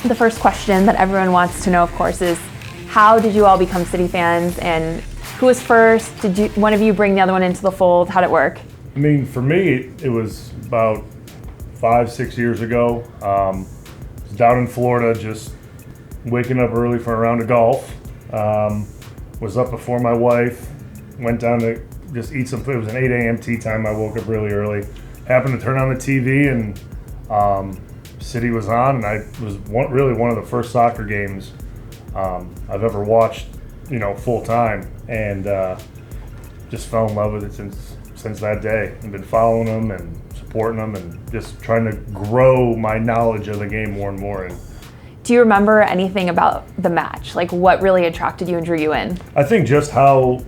The first question that everyone wants to know, of course, is how did you all become City fans, and who was first? Did one of you bring the other one into the fold? How'd it work? I mean, for me, it was about 5-6 years ago. I was down in Florida, just waking up early for a round of golf. Was up before my wife, went down to just eat some food. It was an 8 a.m. tea time. I woke up really early. Happened to turn on the TV, and City was on, and I was really one of the first soccer games I've ever watched, full time, and just fell in love with it since that day. I've been following them and supporting them, and just trying to grow my knowledge of the game more and more. And do you remember anything about the match? Like, what really attracted you and drew you in? I think just how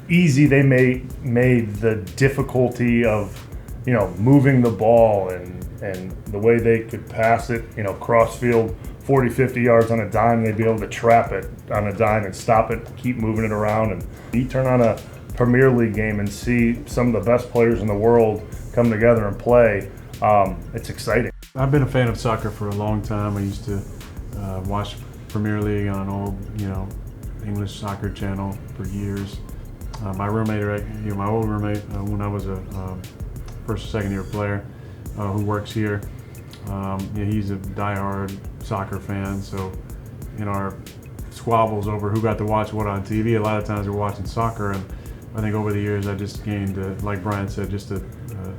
easy they made the difficulty of, moving the ball and the way they could pass it, cross field 40, 50 yards on a dime. They'd be able to trap it on a dime and stop it, keep moving it around. And you turn on a Premier League game and see some of the best players in the world come together and play. It's exciting. I've been a fan of soccer for a long time. I used to watch Premier League on an old, English soccer channel for years. My roommate, my old roommate, when I was a first or second year player, who works here, he's a diehard soccer fan. So in our squabbles over who got to watch what on TV, a lot of times we're watching soccer. And I think over the years I just gained, like Brian said, just a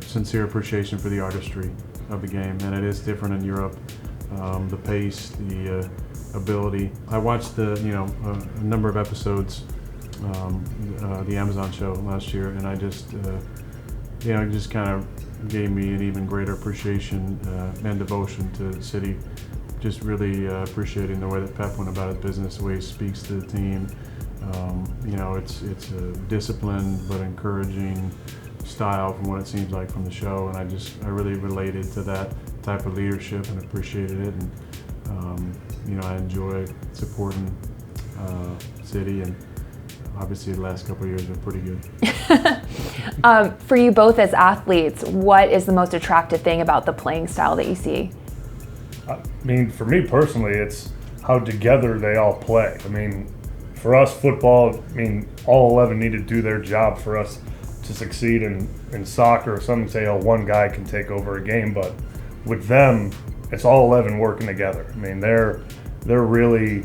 sincere appreciation for the artistry of the game, and it is different in Europe. The pace, the ability. I watched a number of episodes, the Amazon show last year, and I just, it just kind of gave me an even greater appreciation and devotion to City. Just really appreciating the way that Pep went about his business, the way he speaks to the team. It's a disciplined but encouraging style from what it seems like from the show, and I really related to that type of leadership and appreciated it, and I enjoy supporting City, and obviously the last couple of years have been pretty good. For you both as athletes, what is the most attractive thing about the playing style that you see? I mean, for me personally, it's how together they all play. I mean, for us, football, all 11 need to do their job for us to succeed in soccer. Some say, one guy can take over a game, but with them, it's all 11 working together. I mean, they're really,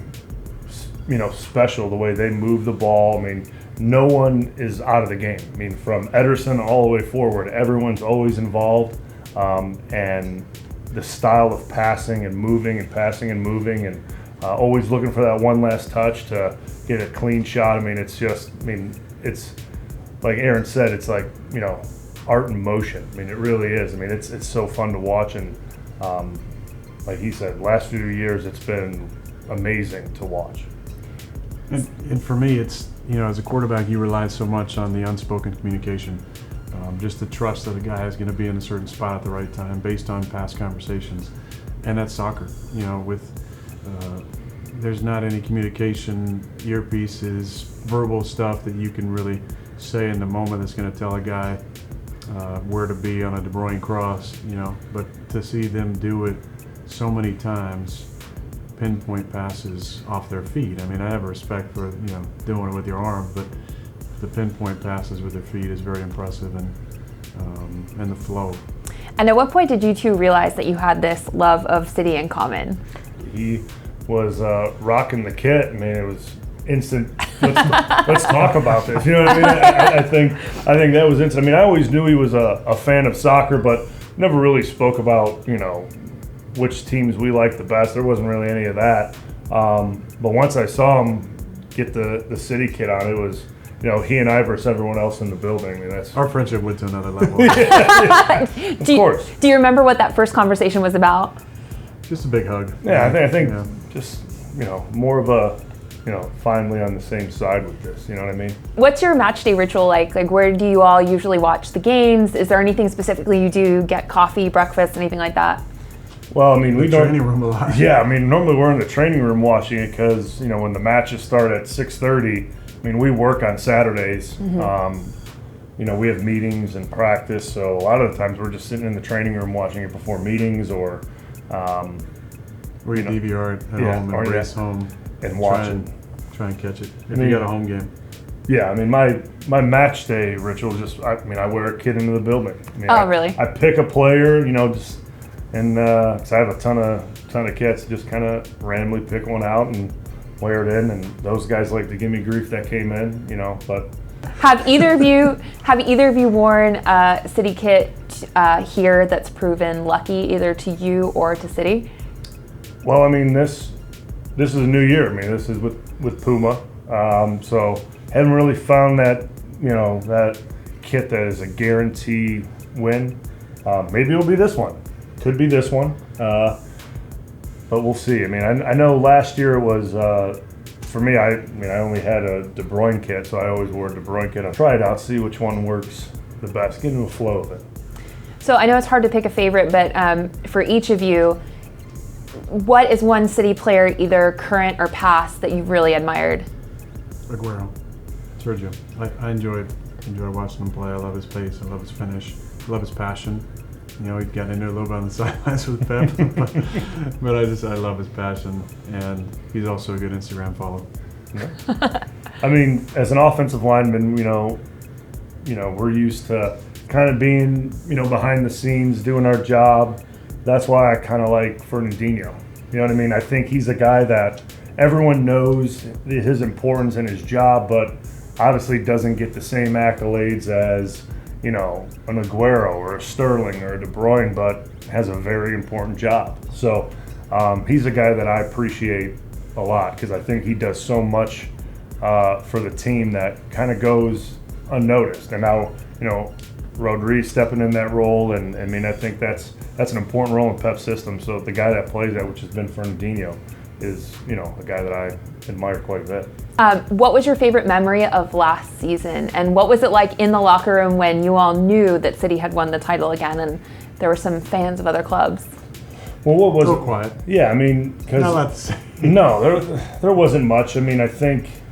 special the way they move the ball. I mean, no one is out of the game. I mean, from Ederson all the way forward, everyone's always involved, and the style of passing and moving and passing and moving, and always looking for that one last touch to get a clean shot. I mean, it's like Aaron said, it's like, art in motion. I mean, it really is. I mean, it's so fun to watch, and like he said, last few years it's been amazing to watch. And for me, it's, as a quarterback, you rely so much on the unspoken communication, just the trust that a guy is going to be in a certain spot at the right time based on past conversations, and that's soccer. There's not any communication, earpieces, verbal stuff that you can really say in the moment that's going to tell a guy where to be on a De Bruyne cross, but to see them do it so many times, pinpoint passes off their feet. I mean, I have a respect for, doing it with your arm, but the pinpoint passes with their feet is very impressive, and the flow. And at what point did you two realize that you had this love of City in common? He was rocking the kit. I mean, it was instant. Let's talk about this. You know what I mean? I think that was instant. I mean, I always knew he was a fan of soccer, but never really spoke about which teams we liked the best. There wasn't really any of that. But once I saw him get the City kit on, it was he and I versus everyone else in the building. I mean, that's our friendship went to another level. Of course. Do you remember what that first conversation was about? Just a big hug. Yeah, I think just more of a finally on the same side with this. You know what I mean? What's your match day ritual like? Like, where do you all usually watch the games? Is there anything specifically you do? Get coffee, breakfast, anything like that? Well, I mean, we don't. Training room a lot. Yeah, I mean, normally we're in the training room watching it because when the matches start at 6:30. I mean, we work on Saturdays. Mm-hmm. We have meetings and practice, so a lot of the times we're just sitting in the training room watching it before meetings, or We can DVR it at home and race home and watch it. Try and catch it if you got a home game. Yeah, I mean, my match day ritual is I wear a kid into the building. Really? I pick a player, cause I have a ton of kids, just kind of randomly pick one out and wear it in, and those guys like to give me grief that came in, but. Have either of you worn a City kit here that's proven lucky either to you or to City? Well, I mean, this is a new year. I mean, this is with Puma, so haven't really found that that kit that is a guarantee win. Maybe it'll be this one. Could be this one, but we'll see. I mean, I know last year it was for me. I only had a De Bruyne kit, so I always wore a De Bruyne kit. I'll try it out, see which one works the best. Get into a flow of it. So I know it's hard to pick a favorite, but for each of you, what is one City player, either current or past, that you've really admired? Aguero, Sergio. I enjoy watching him play. I love his pace. I love his finish. I love his passion. He got into a little bit on the sidelines with Pep, but I love his passion, and he's also a good Instagram follow. Yeah. I mean, as an offensive lineman, we're used to kind of being, behind the scenes, doing our job. That's why I kind of like Fernandinho. You know what I mean? I think he's a guy that everyone knows his importance in his job, but obviously doesn't get the same accolades as, an Aguero or a Sterling or a De Bruyne, but has a very important job. So he's a guy that I appreciate a lot because I think he does so much for the team that kind of goes unnoticed. And now, Rodriguez stepping in that role, and I mean, I think that's an important role in Pep's system. So the guy that plays that, which has been Fernandinho, is a guy that I admire quite a bit. What was your favorite memory of last season, and what was it like in the locker room when you all knew that City had won the title again, and there were some fans of other clubs? Well, what was real quiet? Yeah, I mean, because not a lot to say. No, there wasn't much. I mean, I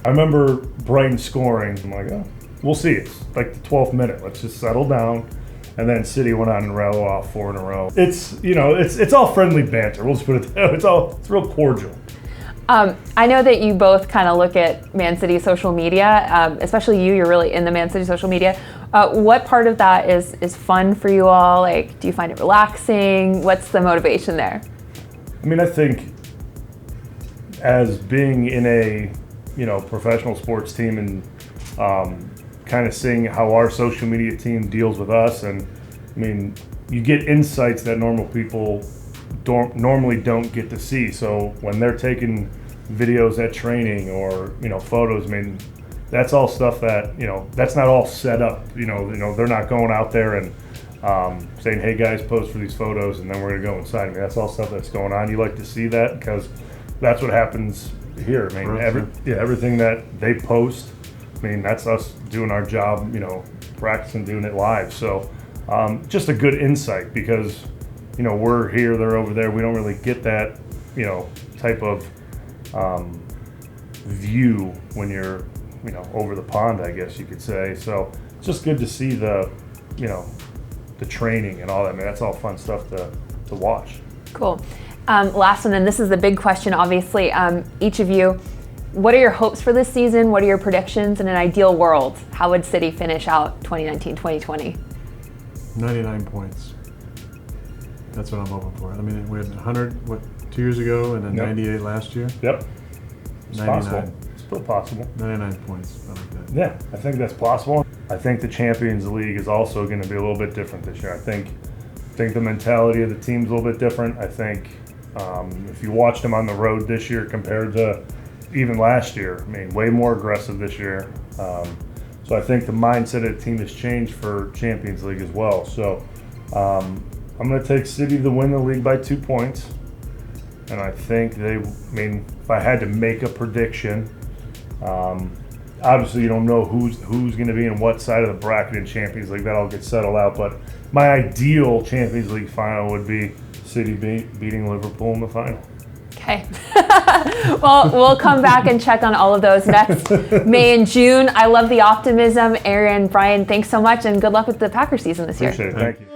remember Brighton scoring. I'm like, oh, we'll see. It's like the 12th minute. Let's just settle down. And then City went on and rattled off 4 in a row. It's it's all friendly banter. We'll just put it there. It's real cordial. I know that you both kind of look at Man City social media, especially you're really in the Man City social media. What part of that is fun for you all? Like, do you find it relaxing? What's the motivation there? I mean, I think as being in a professional sports team and kind of seeing how our social media team deals with us, and I mean, you get insights that normal people normally don't get to see. So when they're taking videos at training or photos, I mean, that's all stuff that that's not all set up. They're not going out there and saying, "Hey guys, pose for these photos," and then we're gonna go inside. I mean, that's all stuff that's going on. You like to see that because that's what happens here. I mean, everything that they post, I mean, that's us doing our job, practicing doing it live. So just a good insight because, we're here, they're over there. We don't really get that, type of view when you're, over the pond, I guess you could say. So it's just good to see the training and all that. I mean, that's all fun stuff to watch. Cool. Last one, and this is the big question, obviously. Each of you, what are your hopes for this season? What are your predictions? In an ideal world, how would City finish out 2019-2020? 99 points. That's what I'm hoping for. I mean, we had 100, 2 years ago, and then 98 last year? Yep. It's 99. possible. It's still possible. 99 points. I like that. Yeah, I think that's possible. I think the Champions League is also going to be a little bit different this year. I think the mentality of the team's a little bit different. I think if you watched them on the road this year compared to even last year, I mean, way more aggressive this year. So I think the mindset of the team has changed for Champions League as well. So I'm going to take City to win the league by 2 points. And I think if I had to make a prediction, obviously you don't know who's going to be in what side of the bracket in Champions League. That all gets settled out. But my ideal Champions League final would be City beating Liverpool in the final. Okay. Well, we'll come back and check on all of those next May and June. I love the optimism. Aaron, Brian, thanks so much, and good luck with the Packers season this year. Appreciate it. Thank you.